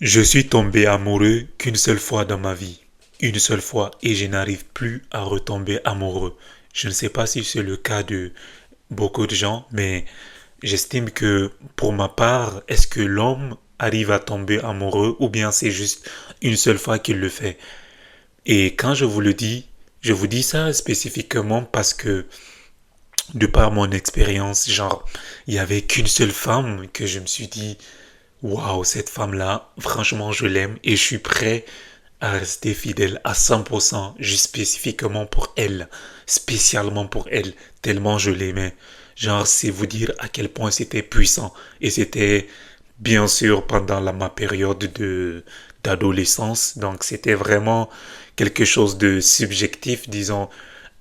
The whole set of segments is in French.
Je suis tombé amoureux qu'une seule fois dans ma vie. Une seule fois et je n'arrive plus à retomber amoureux. Je ne sais pas si c'est le cas de beaucoup de gens, mais j'estime que pour ma part, est-ce que l'homme arrive à tomber amoureux ou bien c'est juste une seule fois qu'il le fait? Et quand je vous le dis, je vous dis ça spécifiquement parce que de par mon expérience, genre, il y avait qu'une seule femme que je me suis dit, waouh, cette femme-là, franchement, je l'aime et je suis prêt à rester fidèle à 100%, juste spécifiquement pour elle, spécialement pour elle, tellement je l'aimais. Genre, c'est vous dire à quel point c'était puissant. Et c'était, bien sûr, pendant ma période d'adolescence. Donc, c'était vraiment quelque chose de subjectif, disons,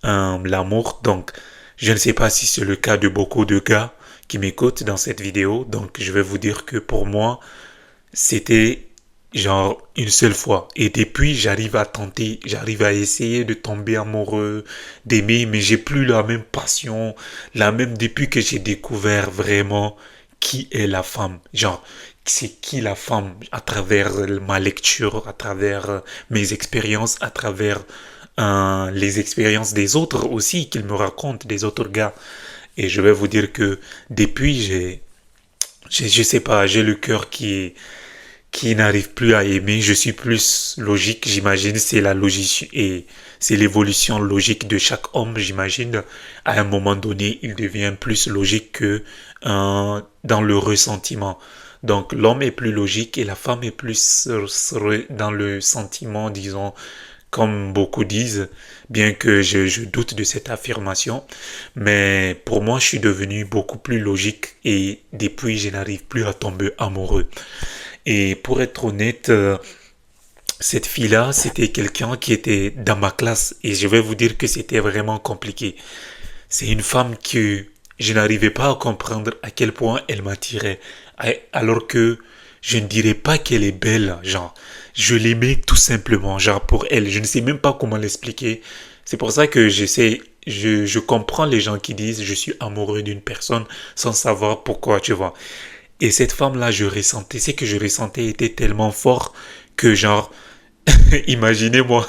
l'amour. Donc, je ne sais pas si c'est le cas de beaucoup de gars qui m'écoutent dans cette vidéo. Donc, je vais vous dire que pour moi, c'était genre une seule fois. Et depuis, j'arrive à tenter, j'arrive à essayer de tomber amoureux, d'aimer, mais j'ai plus la même passion, la même depuis que j'ai découvert vraiment qui est la femme. Genre, c'est qui la femme à travers ma lecture, à travers mes expériences, à travers les expériences des autres aussi qu'ils me racontent, des autres gars. Et je vais vous dire que depuis, je sais pas, j'ai le cœur qui n'arrive plus à aimer. Je suis plus logique, j'imagine. C'est la logique et c'est l'évolution logique de chaque homme, j'imagine. À un moment donné, il devient plus logique que dans le ressentiment. Donc l'homme est plus logique et la femme est plus dans le sentiment, disons, comme beaucoup disent, bien que je doute de cette affirmation. Mais pour moi, je suis devenu beaucoup plus logique et depuis, je n'arrive plus à tomber amoureux. Et pour être honnête, cette fille-là, c'était quelqu'un qui était dans ma classe. Et je vais vous dire que c'était vraiment compliqué. C'est une femme que je n'arrivais pas à comprendre à quel point elle m'attirait. Alors que je ne dirais pas qu'elle est belle, genre. Je l'aimais tout simplement, genre pour elle. Je ne sais même pas comment l'expliquer. C'est pour ça que je comprends les gens qui disent je suis amoureux d'une personne sans savoir pourquoi, tu vois. Et cette femme-là, je ressentais, ce que je ressentais était tellement fort que genre, imaginez-moi,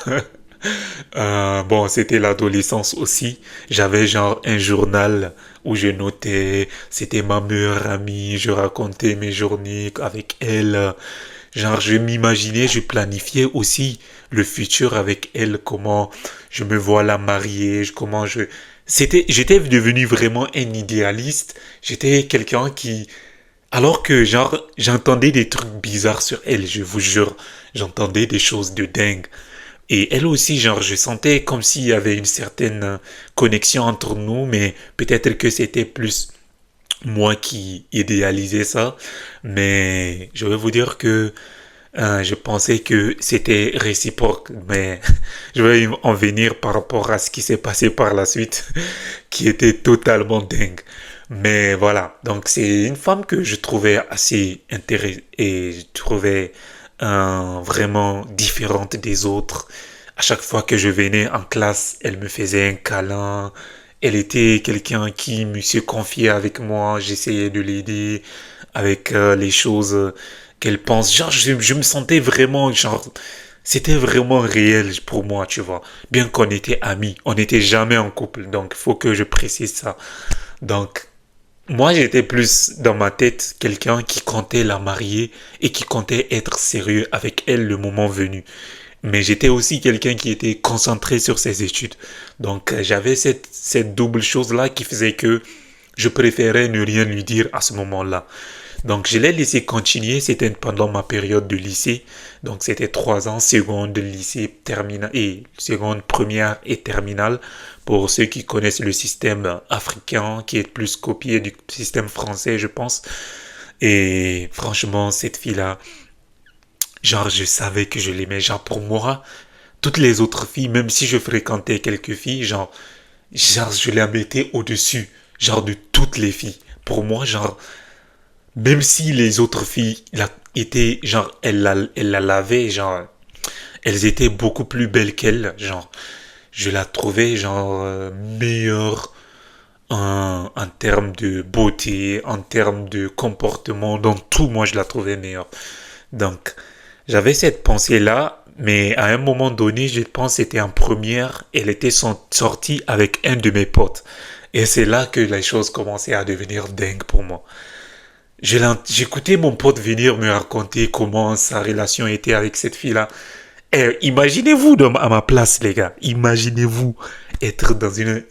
bon, c'était l'adolescence aussi. J'avais genre un journal où je notais, c'était ma meilleure amie, je racontais mes journées avec elle. Genre, je m'imaginais, je planifiais aussi le futur avec elle, comment je me vois la marier, j'étais devenu vraiment un idéaliste. J'étais quelqu'un qui, alors que, genre, j'entendais des trucs bizarres sur elle, je vous jure. J'entendais des choses de dingue. Et elle aussi, genre, je sentais comme s'il y avait une certaine connexion entre nous, mais peut-être que c'était plus moi qui idéalisais ça. Mais je vais vous dire que je pensais que c'était réciproque, mais je vais en venir par rapport à ce qui s'est passé par la suite, qui était totalement dingue. Mais voilà, donc c'est une femme que je trouvais assez intéressante et je trouvais vraiment différente des autres. À chaque fois que je venais en classe, elle me faisait un câlin. Elle était quelqu'un qui me se confiait avec moi. J'essayais de l'aider avec les choses qu'elle pense. Genre, je me sentais vraiment, genre, c'était vraiment réel pour moi, tu vois. Bien qu'on était amis, on n'était jamais en couple. Donc, il faut que je précise ça. Donc, moi, j'étais plus dans ma tête quelqu'un qui comptait la marier et qui comptait être sérieux avec elle le moment venu. Mais j'étais aussi quelqu'un qui était concentré sur ses études. Donc, j'avais cette double chose-là qui faisait que je préférais ne rien lui dire à ce moment-là. Donc, je l'ai laissé continuer. C'était pendant ma période de lycée. Donc, c'était 3 ans, seconde, lycée, terminale et seconde, première et terminale. Pour ceux qui connaissent le système africain, qui est plus copié du système français, je pense. Et franchement, cette fille-là, genre, je savais que je l'aimais. Genre, pour moi, toutes les autres filles, même si je fréquentais quelques filles, genre, je la mettais au-dessus. Genre, de toutes les filles. Pour moi, genre, même si les autres filles étaient, genre, elle la lavaient, genre, elles étaient beaucoup plus belles qu'elle, genre, je la trouvais, genre, meilleure en termes de beauté, en termes de comportement, dans tout, moi, je la trouvais meilleure. Donc, J'avais cette pensée-là, mais à un moment donné, je pense que c'était en première, elle était sortie avec un de mes potes. Et c'est là que les choses commençaient à devenir dingues pour moi. J'écoutais mon pote venir me raconter comment sa relation était avec cette fille-là. Et imaginez-vous à ma place, les gars. Imaginez-vous être dans une...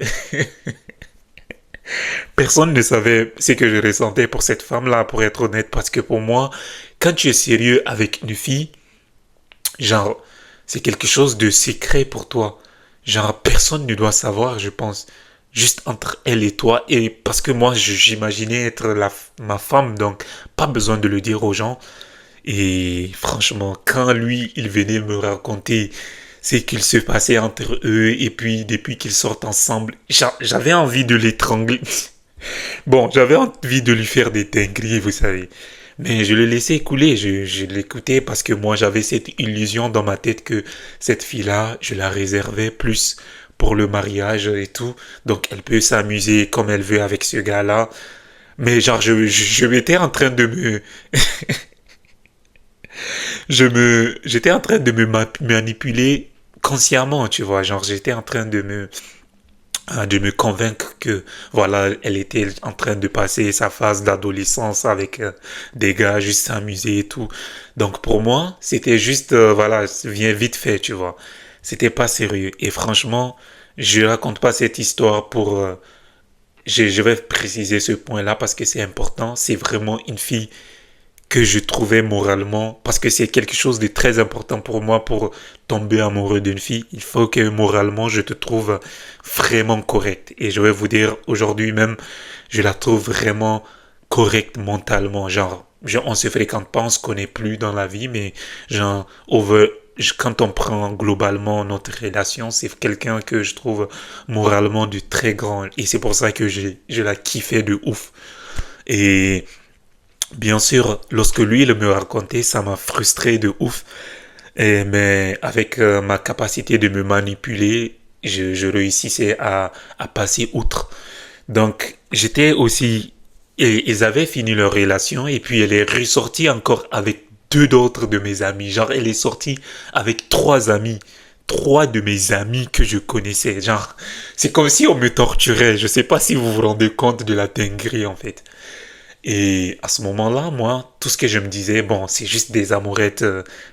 Personne ne savait ce que je ressentais pour cette femme-là, pour être honnête, parce que pour moi, quand tu es sérieux avec une fille, genre, c'est quelque chose de secret pour toi. Genre, personne ne doit savoir, je pense. Juste entre elle et toi. Et parce que moi, j'imaginais être ma femme, donc pas besoin de le dire aux gens. Et franchement, quand lui, il venait me raconter ce qu'il se passait entre eux, et puis depuis qu'ils sortent ensemble, j'avais envie de l'étrangler. Bon, j'avais envie de lui faire des dingueries, vous savez. Mais je le laissais couler, je l'écoutais parce que moi j'avais cette illusion dans ma tête que cette fille-là, je la réservais plus pour le mariage et tout. Donc elle peut s'amuser comme elle veut avec ce gars-là. Mais genre je m'étais en train de j'étais en train de manipuler consciemment, tu vois. Genre j'étais en train de me convaincre que voilà, elle était en train de passer sa phase d'adolescence avec des gars, juste s'amuser et tout. Donc pour moi, c'était juste voilà, vient vite fait, tu vois. C'était pas sérieux. Et franchement, je raconte pas cette histoire pour je vais préciser ce point-là parce que c'est important. C'est vraiment une fille que je trouvais moralement, parce que c'est quelque chose de très important pour moi pour tomber amoureux d'une fille. Il faut que moralement je te trouve vraiment correct. Et je vais vous dire, aujourd'hui même, je la trouve vraiment correcte mentalement. Genre, on se fréquente pas, on se connaît plus dans la vie, mais genre, quand on prend globalement notre relation, c'est quelqu'un que je trouve moralement du très grand. Et c'est pour ça que je la kiffais de ouf. Et bien sûr, lorsque lui il me racontait, ça m'a frustré de ouf. Mais avec ma capacité de me manipuler, je réussissais à passer outre. Donc, j'étais aussi... Et ils avaient fini leur relation et puis elle est ressortie encore avec deux d'autres de mes amis. Genre, elle est sortie avec trois amis. Trois de mes amis que je connaissais. Genre, c'est comme si on me torturait. Je sais pas si vous vous rendez compte de la dinguerie en fait. Et à ce moment-là, moi, tout ce que je me disais, bon, c'est juste des amourettes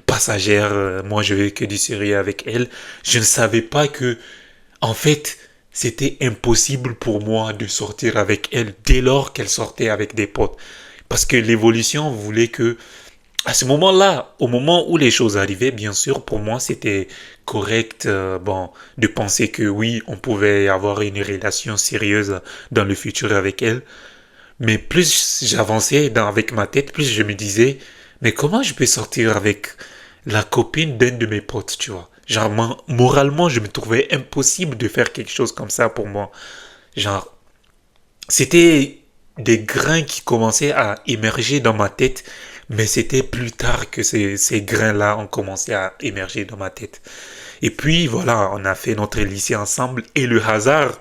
passagères. Moi, je vais que du sérieux avec elle. Je ne savais pas que, en fait, c'était impossible pour moi de sortir avec elle dès lors qu'elle sortait avec des potes. Parce que l'évolution voulait que, à ce moment-là, au moment où les choses arrivaient, bien sûr, pour moi, c'était correct, bon, de penser que oui, on pouvait avoir une relation sérieuse dans le futur avec elle. Mais plus j'avançais avec ma tête, plus je me disais, mais comment je peux sortir avec la copine d'un de mes potes, tu vois? Genre, moralement, je me trouvais impossible de faire quelque chose comme ça pour moi. Genre, c'était des grains qui commençaient à émerger dans ma tête, mais c'était plus tard que ces grains-là ont commencé à émerger dans ma tête. Et puis, voilà, on a fait notre lycée ensemble et le hasard,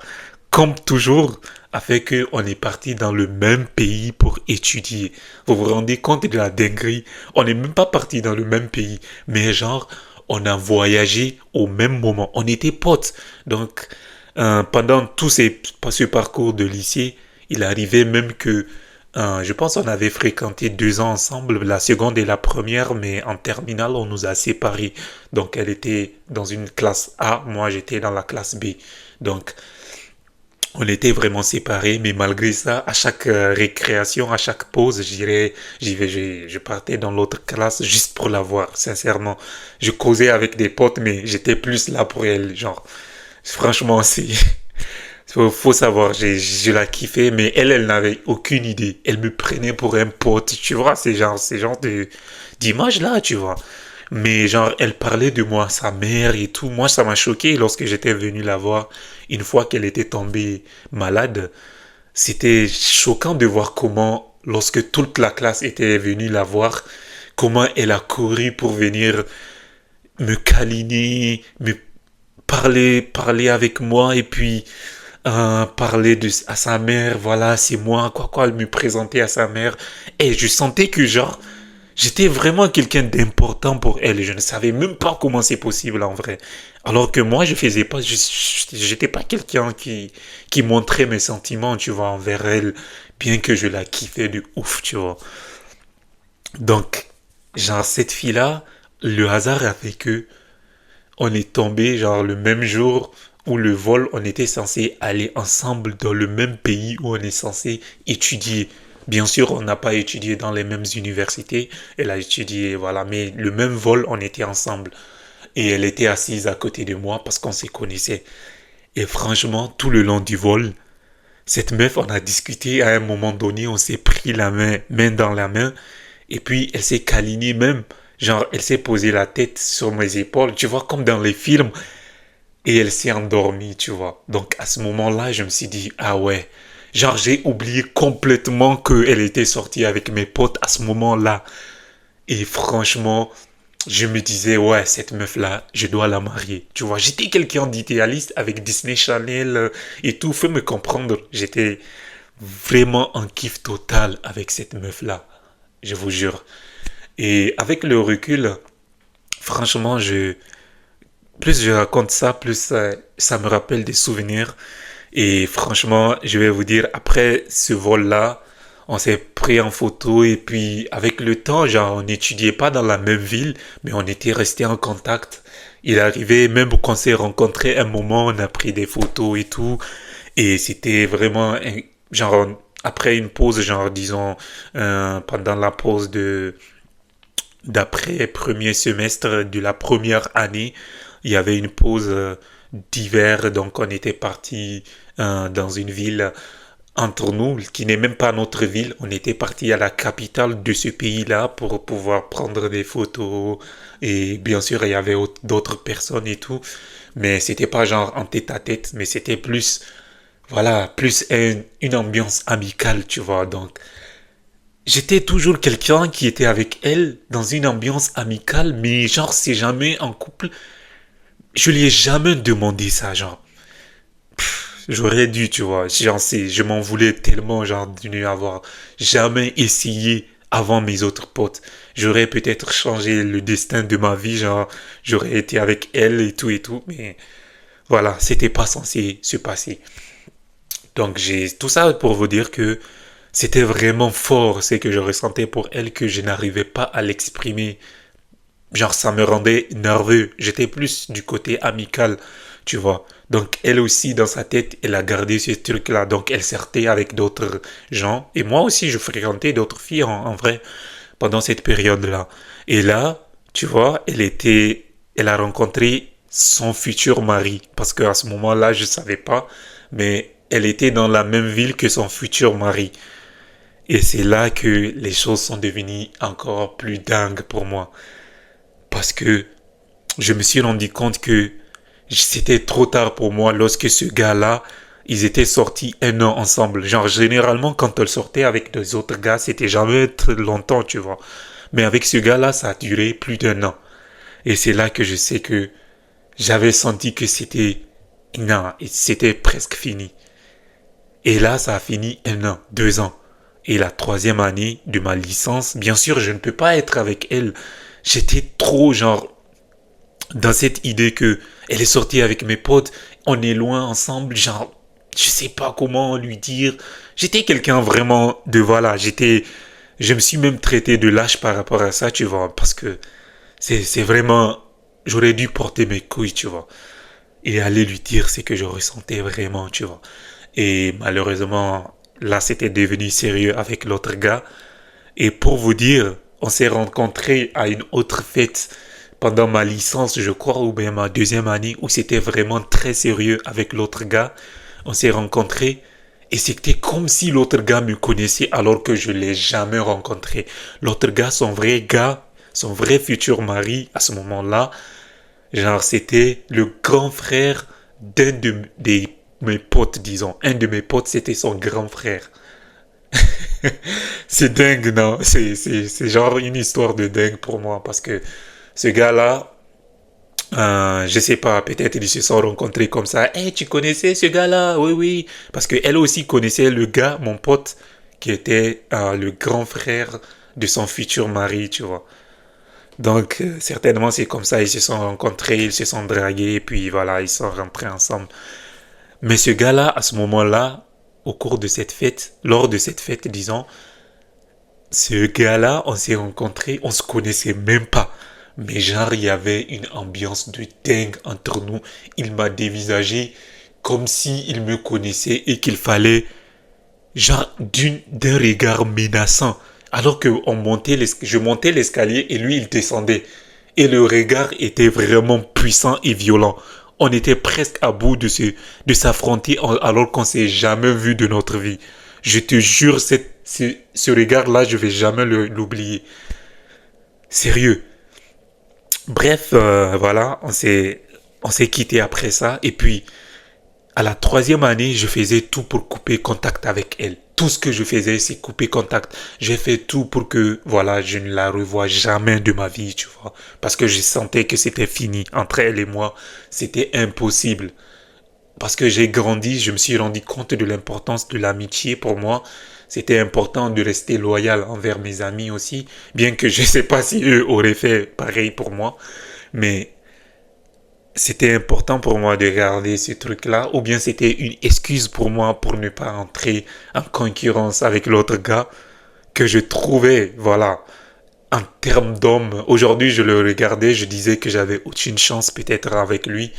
comme toujours, a fait qu'on est parti dans le même pays pour étudier. Vous vous rendez compte de la dinguerie? On n'est même pas parti dans le même pays, mais genre, on a voyagé au même moment. On était potes. Donc, pendant ce parcours de lycée, il arrivait même que, je pense on avait fréquenté 2 ans ensemble, la seconde et la première, mais en terminale, on nous a séparés. Donc, elle était dans une classe A, moi j'étais dans la classe B. Donc, on était vraiment séparés, mais malgré ça, à chaque récréation, à chaque pause, je partais dans l'autre classe juste pour la voir, sincèrement. Je causais avec des potes, mais j'étais plus là pour elle, genre. Franchement, faut savoir, je la kiffais, mais elle n'avait aucune idée. Elle me prenait pour un pote, tu vois, c'est genre d'image là, tu vois. Mais genre, elle parlait de moi à sa mère et tout. Moi, ça m'a choqué lorsque j'étais venu la voir une fois qu'elle était tombée malade. C'était choquant de voir comment, lorsque toute la classe était venue la voir, comment elle a couru pour venir me câliner, me parler avec moi et puis parler à sa mère. Voilà, c'est moi, quoi, elle me présentait à sa mère. Et je sentais que genre, J'étais vraiment quelqu'un d'important pour elle. Je ne savais même pas comment c'est possible en vrai. Alors que moi, je faisais pas, j'étais pas quelqu'un qui montrait mes sentiments, tu vois, envers elle, bien que je la kiffais de ouf, tu vois. Donc, genre, cette fille-là, le hasard a fait que on est tombé, genre, le même jour où le vol, on était censé aller ensemble dans le même pays où on est censé étudier. Bien sûr, on n'a pas étudié dans les mêmes universités. Elle a étudié, voilà, mais le même vol, on était ensemble. Et elle était assise à côté de moi parce qu'on se connaissait. Et franchement, tout le long du vol, cette meuf, on a discuté à un moment donné, on s'est pris la main, main dans la main. Et puis, elle s'est câlinée même. Genre, elle s'est posé la tête sur mes épaules, tu vois, comme dans les films. Et elle s'est endormie, tu vois. Donc, à ce moment-là, je me suis dit, ah ouais. Genre, j'ai oublié complètement qu'elle était sortie avec mes potes à ce moment-là. Et franchement, je me disais, ouais, cette meuf-là, je dois la marier. Tu vois, j'étais quelqu'un d'idéaliste avec Disney Channel et tout. Faut me comprendre. J'étais vraiment en kiff total avec cette meuf-là. Je vous jure. Et avec le recul, franchement, plus je raconte ça, plus ça me rappelle des souvenirs. Et franchement, je vais vous dire, après ce vol-là, on s'est pris en photo et puis avec le temps, genre, on n'étudiait pas dans la même ville, mais on était resté en contact. Il arrivait, même qu'on s'est rencontrés un moment, on a pris des photos et tout. Et c'était vraiment, genre, après une pause, genre, disons, pendant la pause d'après premier semestre de la première année, il y avait une pause d'hiver, donc on était parti dans une ville entre nous, qui n'est même pas notre ville. On était parti à la capitale de ce pays-là pour pouvoir prendre des photos. Et bien sûr, il y avait d'autres personnes et tout. Mais c'était pas genre en tête à tête, mais c'était plus, voilà, plus une ambiance amicale, tu vois. Donc, j'étais toujours quelqu'un qui était avec elle dans une ambiance amicale, mais genre, c'est jamais en couple. Je lui ai jamais demandé ça, genre. J'aurais dû, tu vois. J'en sais, je m'en voulais tellement, genre, de ne avoir jamais essayé avant mes autres potes. J'aurais peut-être changé le destin de ma vie, genre, j'aurais été avec elle et tout, mais voilà, c'était pas censé se passer. Donc j'ai tout ça pour vous dire que c'était vraiment fort ce que je ressentais pour elle que je n'arrivais pas à l'exprimer. Genre ça me rendait nerveux. J'étais plus du côté amical, tu vois. Donc elle aussi dans sa tête, elle a gardé ce truc-là. Donc elle sortait avec d'autres gens. Et moi aussi je fréquentais d'autres filles en vrai pendant cette période-là. Et là, tu vois, elle a rencontré son futur mari. Parce qu'à ce moment-là, je savais pas. Mais elle était dans la même ville que son futur mari. Et c'est là que les choses sont devenues encore plus dingues pour moi. Parce que je me suis rendu compte que c'était trop tard pour moi lorsque ce gars-là, ils étaient sortis un an ensemble. Genre, généralement, quand elle sortait avec des autres gars, c'était jamais très longtemps, tu vois. Mais avec ce gars-là, ça a duré plus d'un an. Et c'est là que je sais que j'avais senti que c'était, non, c'était presque fini. Et là, ça a fini un an, 2 ans. Et la troisième année de ma licence, bien sûr, je ne peux pas être avec elle. J'étais trop, genre, dans cette idée que elle est sortie avec mes potes, on est loin ensemble, genre, je sais pas comment lui dire. J'étais quelqu'un vraiment de, voilà, je me suis même traité de lâche par rapport à ça, tu vois, parce que c'est vraiment, j'aurais dû porter mes couilles, tu vois, et aller lui dire ce que je ressentais vraiment, tu vois. Et malheureusement, là, c'était devenu sérieux avec l'autre gars. Et pour vous dire, on s'est rencontrés à une autre fête pendant ma licence, je crois, ou bien ma deuxième année, où c'était vraiment très sérieux avec l'autre gars. On s'est rencontrés et c'était comme si l'autre gars me connaissait alors que je l'ai jamais rencontré. L'autre gars, son vrai futur mari à ce moment-là, genre c'était le grand frère des mes potes, disons. Un de mes potes, c'était son grand frère. C'est dingue, non? C'est genre une histoire de dingue pour moi parce que ce gars-là, je sais pas, peut-être ils se sont rencontrés comme ça. Hey, tu connaissais ce gars-là? Oui, oui. Parce que elle aussi connaissait le gars, mon pote, qui était le grand frère de son futur mari, tu vois. Donc, certainement, c'est comme ça, ils se sont rencontrés, ils se sont dragués, et puis voilà, ils sont rentrés ensemble. Mais ce gars-là, à ce moment-là, au cours de cette fête, lors de cette fête, disons, ce gars-là, on s'est rencontrés, on se connaissait même pas. Mais genre, il y avait une ambiance de dingue entre nous. Il m'a dévisagé comme si il me connaissait et qu'il fallait, genre, d'un regard menaçant. Alors que je montais l'escalier et lui, il descendait. Et le regard était vraiment puissant et violent. On était presque à bout de s'affronter alors qu'on s'est jamais vu de notre vie. Je te jure, ce regard-là, je vais jamais l'oublier. Sérieux. Bref, voilà, on s'est quitté après ça. Et puis, à la troisième année, je faisais tout pour couper contact avec elle. Tout ce que je faisais, c'est couper contact. J'ai fait tout pour que, voilà, je ne la revoie jamais de ma vie, tu vois. Parce que je sentais que c'était fini. Entre elle et moi, c'était impossible. Parce que j'ai grandi, je me suis rendu compte de l'importance de l'amitié pour moi. C'était important de rester loyal envers mes amis aussi, bien que je ne sais pas si eux auraient fait pareil pour moi. Mais c'était important pour moi de garder ce truc-là, ou bien c'était une excuse pour moi pour ne pas entrer en concurrence avec l'autre gars que je trouvais, voilà, en termes d'homme. Aujourd'hui, je le regardais, je disais que j'avais aucune chance peut-être avec lui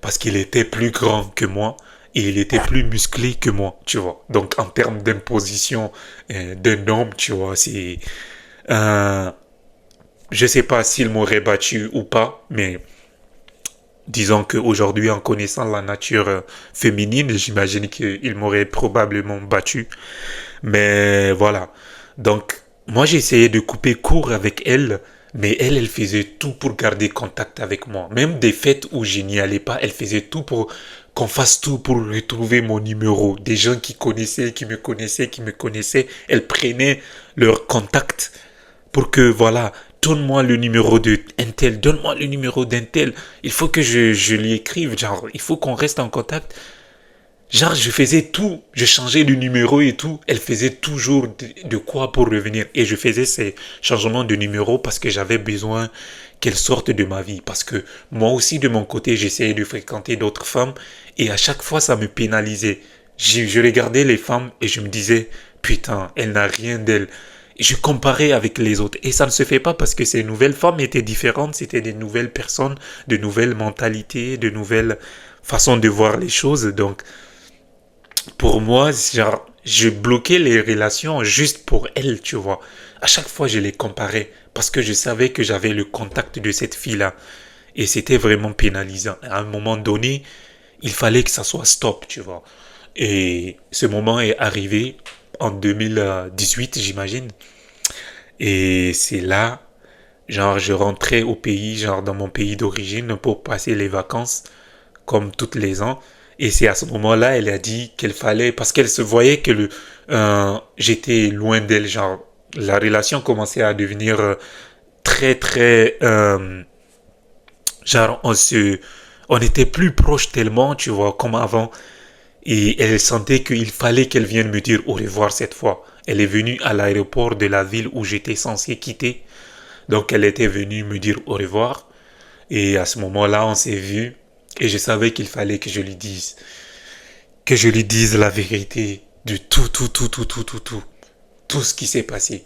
parce qu'il était plus grand que moi et il était plus musclé que moi, tu vois. Donc en termes d'imposition d'un homme, tu vois, c'est euh, je sais pas s'il m'aurait battu ou pas, mais disons qu'aujourd'hui, en connaissant la nature féminine, j'imagine qu'il m'aurait probablement battu. Mais voilà. Donc, moi, j'ai essayé de couper court avec elle, mais elle faisait tout pour garder contact avec moi. Même des fêtes où je n'y allais pas, elle faisait tout pour qu'on fasse tout pour retrouver mon numéro. Des gens qui connaissaient, qui me connaissaient, elle prenait leur contact pour que, voilà, donne-moi le numéro de un tel, donne-moi le numéro d'un tel. Il faut que je lui écrive, genre, il faut qu'on reste en contact. Genre, je faisais tout, je changeais le numéro et tout. Elle faisait toujours de quoi pour revenir. Et je faisais ces changements de numéro parce que j'avais besoin qu'elle sorte de ma vie. Parce que moi aussi, de mon côté, j'essayais de fréquenter d'autres femmes. Et à chaque fois, ça me pénalisait. Je regardais les femmes et je me disais, putain, elle n'a rien d'elle. Je comparais avec les autres. Et ça ne se fait pas parce que ces nouvelles femmes étaient différentes. C'était des nouvelles personnes, de nouvelles mentalités, de nouvelles façons de voir les choses. Donc, pour moi, genre, je bloquais les relations juste pour elle, tu vois. À chaque fois, je les comparais parce que je savais que j'avais le contact de cette fille-là. Et c'était vraiment pénalisant. À un moment donné, il fallait que ça soit stop, tu vois. Et ce moment est arrivé en 2018, j'imagine. Et c'est là, genre, je rentrais au pays, genre, dans mon pays d'origine pour passer les vacances, comme toutes les ans. Et c'est à ce moment-là, elle a dit qu'elle fallait, parce qu'elle se voyait que j'étais loin d'elle, genre, la relation commençait à devenir très, très, genre, on était plus proches tellement, tu vois, comme avant. Et elle sentait qu'il fallait qu'elle vienne me dire au revoir cette fois. Elle est venue à l'aéroport de la ville où j'étais censé quitter. Donc elle était venue me dire au revoir. Et à ce moment-là, on s'est vu. Et je savais qu'il fallait que je lui dise. Que je lui dise la vérité de tout, tout, tout, tout, tout, tout, tout. Tout ce qui s'est passé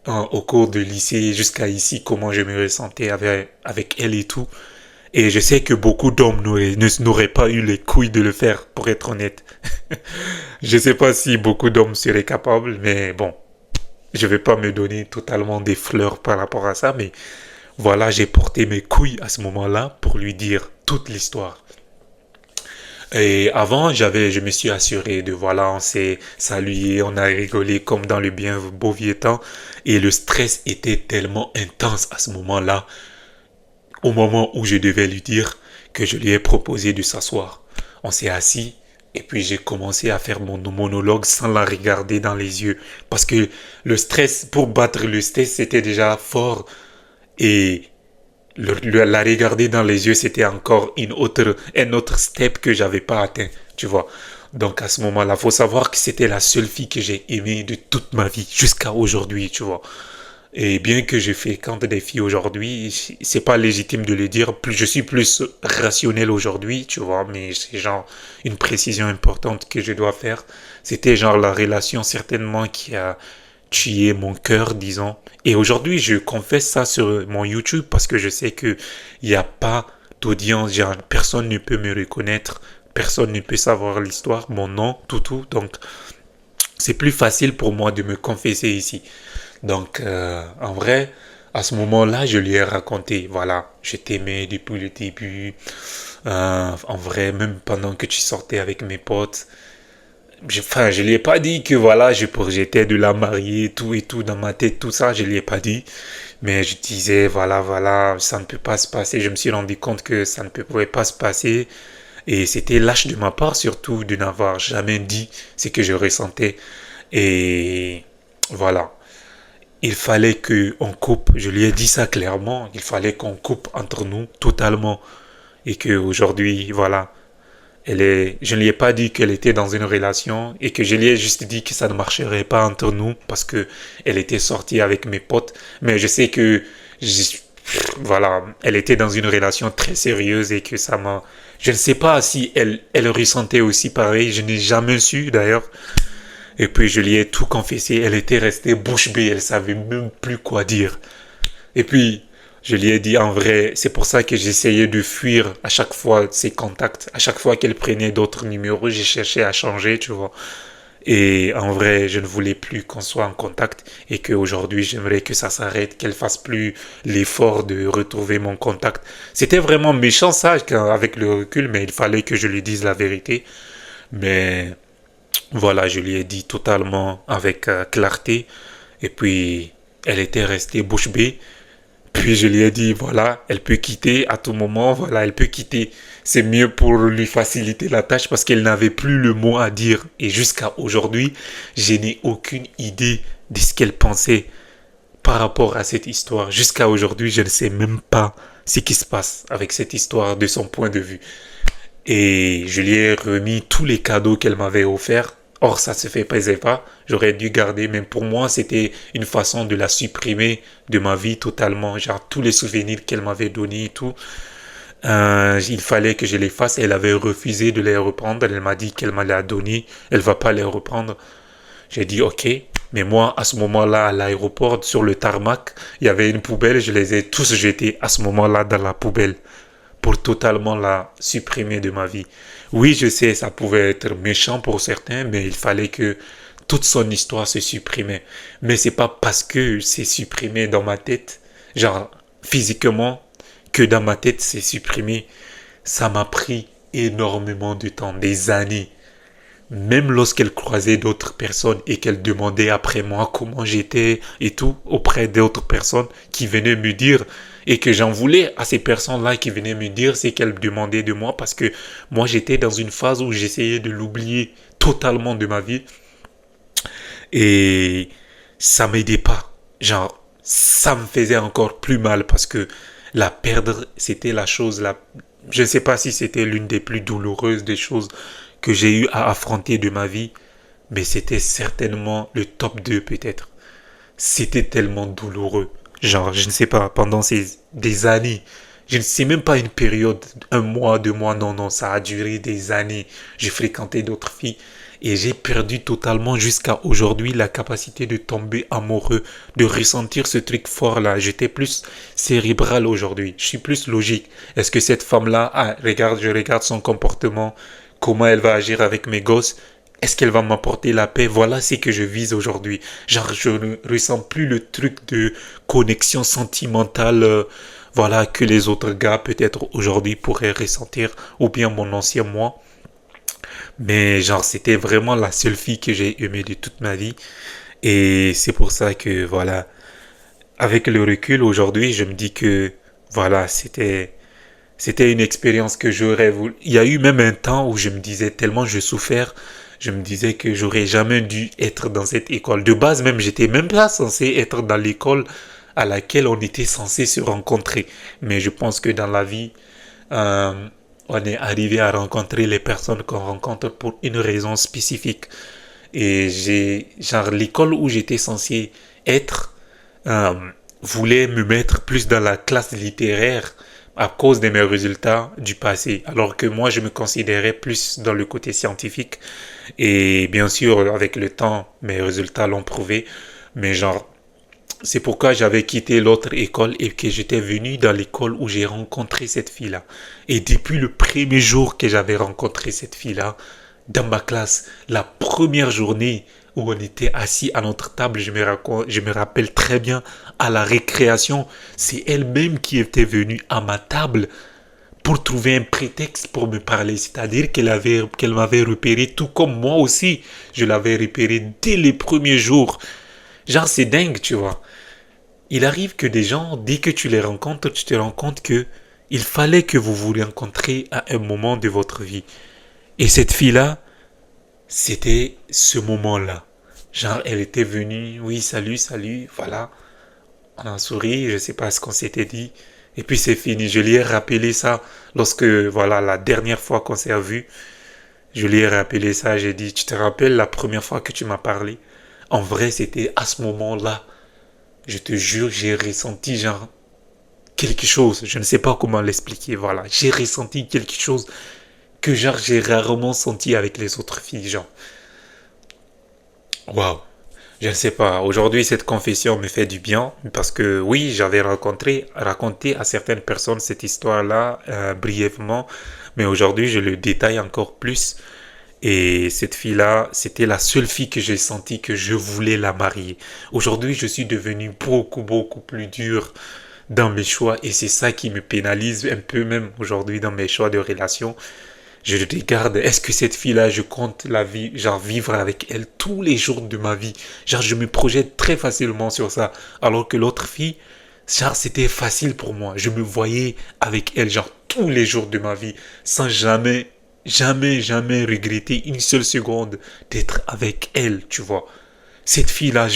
au cours de lycée jusqu'à ici, comment je me ressentais avec elle et tout. Et je sais que beaucoup d'hommes n'auraient pas eu les couilles de le faire, pour être honnête. Je sais pas si beaucoup d'hommes seraient capables, mais bon, je vais pas me donner totalement des fleurs par rapport à ça, mais voilà, j'ai porté mes couilles à ce moment-là pour lui dire toute l'histoire. Et avant, je me suis assuré de voilà, on s'est salué, on a rigolé comme dans le bien beau vieux temps. Et le stress était tellement intense à ce moment-là, au moment où je devais lui dire que je lui ai proposé de s'asseoir. On s'est assis et puis j'ai commencé à faire mon monologue sans la regarder dans les yeux. Parce que le stress, pour battre le stress, c'était déjà fort. Et la regarder dans les yeux, c'était encore un autre step que j'avais pas atteint, tu vois. Donc à ce moment-là, faut savoir que c'était la seule fille que j'ai aimée de toute ma vie jusqu'à aujourd'hui, tu vois. Et bien que je fréquente des filles aujourd'hui, c'est pas légitime de le dire. Plus, je suis plus rationnel aujourd'hui, tu vois, mais c'est genre une précision importante que je dois faire. C'était genre la relation certainement qui a tué mon cœur, disons. Et aujourd'hui, je confesse ça sur mon YouTube parce que je sais que il n'y a pas d'audience, genre personne ne peut me reconnaître, personne ne peut savoir l'histoire, mon nom, tout. Donc, c'est plus facile pour moi de me confesser ici. Donc, en vrai, à ce moment-là, je lui ai raconté, voilà, je t'aimais depuis le début. En vrai, même pendant que tu sortais avec mes potes, enfin, je lui ai pas dit que voilà, je projetais de la marier, tout et tout dans ma tête, tout ça, je lui ai pas dit. Mais je disais, voilà, ça ne peut pas se passer. Je me suis rendu compte que ça ne pouvait pas se passer. Et c'était lâche de ma part, surtout, de n'avoir jamais dit ce que je ressentais. Et voilà. Il fallait que on coupe. Je lui ai dit ça clairement. Il fallait qu'on coupe entre nous totalement. Et que aujourd'hui, voilà, je ne lui ai pas dit qu'elle était dans une relation et que je lui ai juste dit que ça ne marcherait pas entre nous parce que elle était sortie avec mes potes. Mais je sais que, voilà, elle était dans une relation très sérieuse et que ça m'a, je ne sais pas si elle ressentait aussi pareil. Je n'ai jamais su d'ailleurs. Et puis je lui ai tout confessé. Elle était restée bouche bée. Elle savait même plus quoi dire. Et puis, je lui ai dit en vrai, c'est pour ça que j'essayais de fuir à chaque fois ses contacts. À chaque fois qu'elle prenait d'autres numéros, j'ai cherché à changer, tu vois. Et en vrai, je ne voulais plus qu'on soit en contact et qu'aujourd'hui, j'aimerais que ça s'arrête, qu'elle fasse plus l'effort de retrouver mon contact. C'était vraiment méchant ça avec le recul, mais il fallait que je lui dise la vérité. Mais voilà, je lui ai dit totalement avec clarté. Et puis, elle était restée bouche bée. Puis je lui ai dit, voilà, elle peut quitter à tout moment, voilà, elle peut quitter. C'est mieux pour lui faciliter la tâche parce qu'elle n'avait plus le mot à dire. Et jusqu'à aujourd'hui, je n'ai aucune idée de ce qu'elle pensait par rapport à cette histoire. Jusqu'à aujourd'hui, je ne sais même pas ce qui se passe avec cette histoire de son point de vue. Et je lui ai remis tous les cadeaux qu'elle m'avait offerts. Or, ça se faisait pas. J'aurais dû garder, mais pour moi, c'était une façon de la supprimer de ma vie totalement. Genre, tous les souvenirs qu'elle m'avait donnés et tout. Il fallait que je les fasse. Elle avait refusé de les reprendre. Elle m'a dit qu'elle m'allait donner. Elle va pas les reprendre. J'ai dit, ok. Mais moi, à ce moment-là, à l'aéroport, sur le tarmac, il y avait une poubelle. Je les ai tous jetés à ce moment-là dans la poubelle pour totalement la supprimer de ma vie. Oui, je sais, ça pouvait être méchant pour certains, mais il fallait que toute son histoire se supprimait. Mais c'est pas parce que c'est supprimé dans ma tête, genre physiquement, que dans ma tête c'est supprimé. Ça m'a pris énormément de temps, des années. Même lorsqu'elle croisait d'autres personnes et qu'elle demandait après moi comment j'étais et tout, auprès d'autres personnes qui venaient me dire, et que j'en voulais à ces personnes-là qui venaient me dire ce qu'elles demandaient de moi parce que moi j'étais dans une phase où j'essayais de l'oublier totalement de ma vie et ça m'aidait pas. Genre, ça me faisait encore plus mal parce que la perdre, c'était la chose la, je ne sais pas si c'était l'une des plus douloureuses des choses que j'ai eu à affronter de ma vie, mais c'était certainement le top 2 peut-être. C'était tellement douloureux. Genre, je ne sais pas, pendant des années, je ne sais même pas une période, un mois, 2 mois, non, ça a duré des années. J'ai fréquenté d'autres filles et j'ai perdu totalement jusqu'à aujourd'hui la capacité de tomber amoureux, de ressentir ce truc fort là. J'étais plus cérébral aujourd'hui, je suis plus logique. Est-ce que cette femme-là, regarde, je regarde son comportement, comment elle va agir avec mes gosses, est-ce qu'elle va m'apporter la paix? Voilà ce que je vise aujourd'hui. Genre, je ne ressens plus le truc de connexion sentimentale, voilà, que les autres gars peut-être aujourd'hui pourraient ressentir, ou bien mon ancien moi. Mais genre, c'était vraiment la seule fille que j'ai aimée de toute ma vie. Et c'est pour ça que, voilà, avec le recul aujourd'hui, je me dis que, voilà, c'était une expérience que j'aurais voulu. Il y a eu même un temps où je me disais tellement je souffert, je me disais que j'aurais jamais dû être dans cette école. De base même, j'étais même pas censé être dans l'école à laquelle on était censé se rencontrer. Mais je pense que dans la vie, euh, on est arrivé à rencontrer les personnes qu'on rencontre pour une raison spécifique. Et genre l'école où j'étais censé être, euh, voulait me mettre plus dans la classe littéraire à cause de mes résultats du passé, alors que moi je me considérais plus dans le côté scientifique. Et bien sûr, avec le temps, mes résultats l'ont prouvé. Mais genre, c'est pourquoi j'avais quitté l'autre école et que j'étais venu dans l'école où j'ai rencontré cette fille-là. Et depuis le premier jour que j'avais rencontré cette fille-là, dans ma classe, la première journée où on était assis à notre table, je me rappelle très bien, à la récréation, c'est elle-même qui était venue à ma table pour trouver un prétexte pour me parler. C'est-à-dire qu'elle m'avait repéré tout comme moi aussi. Je l'avais repéré dès les premiers jours. Genre, c'est dingue, tu vois. Il arrive que des gens, dès que tu les rencontres, tu te rends compte que il fallait que vous vous rencontriez à un moment de votre vie. Et cette fille-là, c'était ce moment-là. Genre, elle était venue, oui, salut, salut, voilà. On a souri, je sais pas ce qu'on s'était dit. Et puis c'est fini. Je lui ai rappelé ça lorsque, voilà, la dernière fois qu'on s'est vu. Je lui ai rappelé ça. J'ai dit, tu te rappelles la première fois que tu m'as parlé? En vrai, c'était à ce moment-là. Je te jure, j'ai ressenti genre quelque chose. Je ne sais pas comment l'expliquer. Voilà, j'ai ressenti quelque chose que genre j'ai rarement senti avec les autres filles. Genre, waouh. Je ne sais pas. Aujourd'hui, cette confession me fait du bien parce que oui, j'avais raconté à certaines personnes cette histoire-là brièvement, mais aujourd'hui, je le détaille encore plus. Et cette fille-là, c'était la seule fille que j'ai senti que je voulais la marier. Aujourd'hui, je suis devenu beaucoup, beaucoup plus dur dans mes choix et c'est ça qui me pénalise un peu même aujourd'hui dans mes choix de relation. Je regarde, est-ce que cette fille-là, je compte la vie, genre vivre avec elle tous les jours de ma vie. Genre, je me projette très facilement sur ça. Alors que l'autre fille, genre, c'était facile pour moi. Je me voyais avec elle, genre, tous les jours de ma vie, sans jamais, jamais, jamais regretter une seule seconde d'être avec elle, tu vois. Cette fille-là,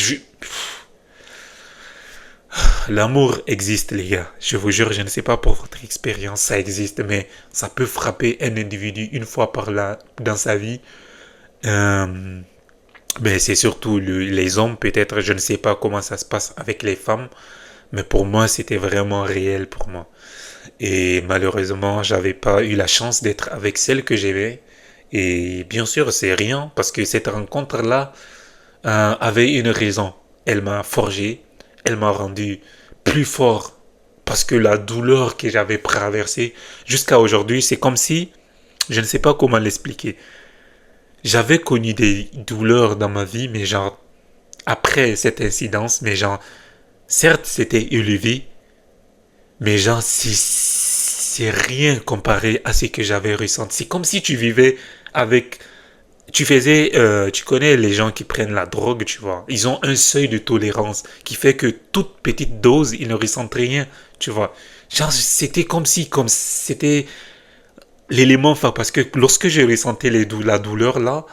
l'amour existe, les gars. Je vous jure, je ne sais pas pour votre expérience, ça existe, mais ça peut frapper un individu une fois par là dans sa vie. Euh, mais c'est surtout les hommes, peut-être, je ne sais pas comment ça se passe avec les femmes, mais pour moi, c'était vraiment réel pour moi. Et malheureusement, j'avais pas eu la chance d'être avec celle que j'aimais. Et bien sûr, c'est rien, parce que cette rencontre-là avait une raison. Elle m'a forgé, elle m'a rendu plus fort, parce que la douleur que j'avais traversée jusqu'à aujourd'hui, c'est comme si, je ne sais pas comment l'expliquer. J'avais connu des douleurs dans ma vie, mais genre, après cette incidence, mais genre, certes, c'était élevé, mais genre, c'est rien comparé à ce que j'avais ressenti. C'est comme si tu vivais avec, tu connais les gens qui prennent la drogue, tu vois. Ils ont un seuil de tolérance qui fait que toute petite dose, ils ne ressentent rien, tu vois. Genre, c'était comme si, comme c'était l'élément, enfin, parce que lorsque j'ai ressenti la douleur là,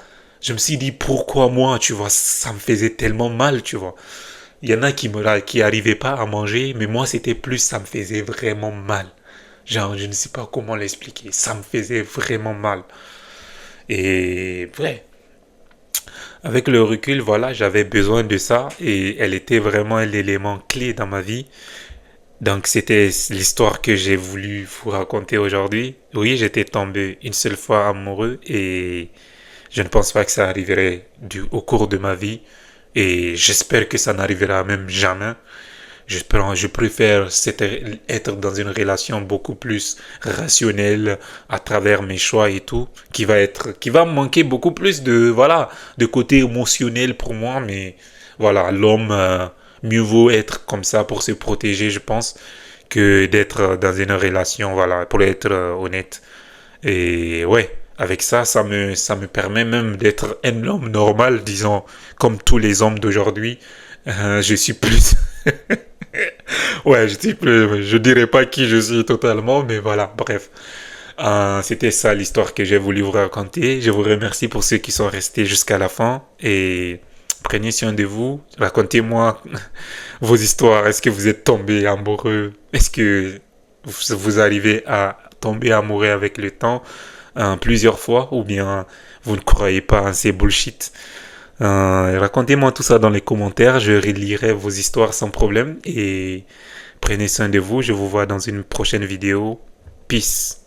je me suis dit pourquoi moi, tu vois, ça me faisait tellement mal, tu vois. Il y en a qui arrivaient pas à manger, mais moi c'était plus, ça me faisait vraiment mal. Genre, je ne sais pas comment l'expliquer, ça me faisait vraiment mal. Et ouais, avec le recul, voilà, j'avais besoin de ça et elle était vraiment un élément clé dans ma vie. Donc c'était l'histoire que j'ai voulu vous raconter aujourd'hui. Oui, j'étais tombé une seule fois amoureux et je ne pense pas que ça arriverait au cours de ma vie. Et j'espère que ça n'arrivera même jamais. Je préfère être dans une relation beaucoup plus rationnelle à travers mes choix et tout, qui va me manquer beaucoup plus voilà, de côté émotionnel pour moi, mais voilà, l'homme, mieux vaut être comme ça pour se protéger, je pense, que d'être dans une relation, voilà, pour être honnête. Et ouais, avec ça, ça me permet même d'être un homme normal, disons, comme tous les hommes d'aujourd'hui. Je suis plus, ouais, je dirais pas qui je suis totalement, mais voilà, bref. C'était ça l'histoire que j'ai voulu vous raconter. Je vous remercie pour ceux qui sont restés jusqu'à la fin et prenez soin de vous. Racontez-moi vos histoires. Est-ce que vous êtes tombé amoureux? Est-ce que vous arrivez à tomber amoureux avec le temps plusieurs fois ou bien vous ne croyez pas en ces bullshit? Racontez-moi tout ça dans les commentaires. Je relirai vos histoires sans problème. Et prenez soin de vous. Je vous vois dans une prochaine vidéo. Peace.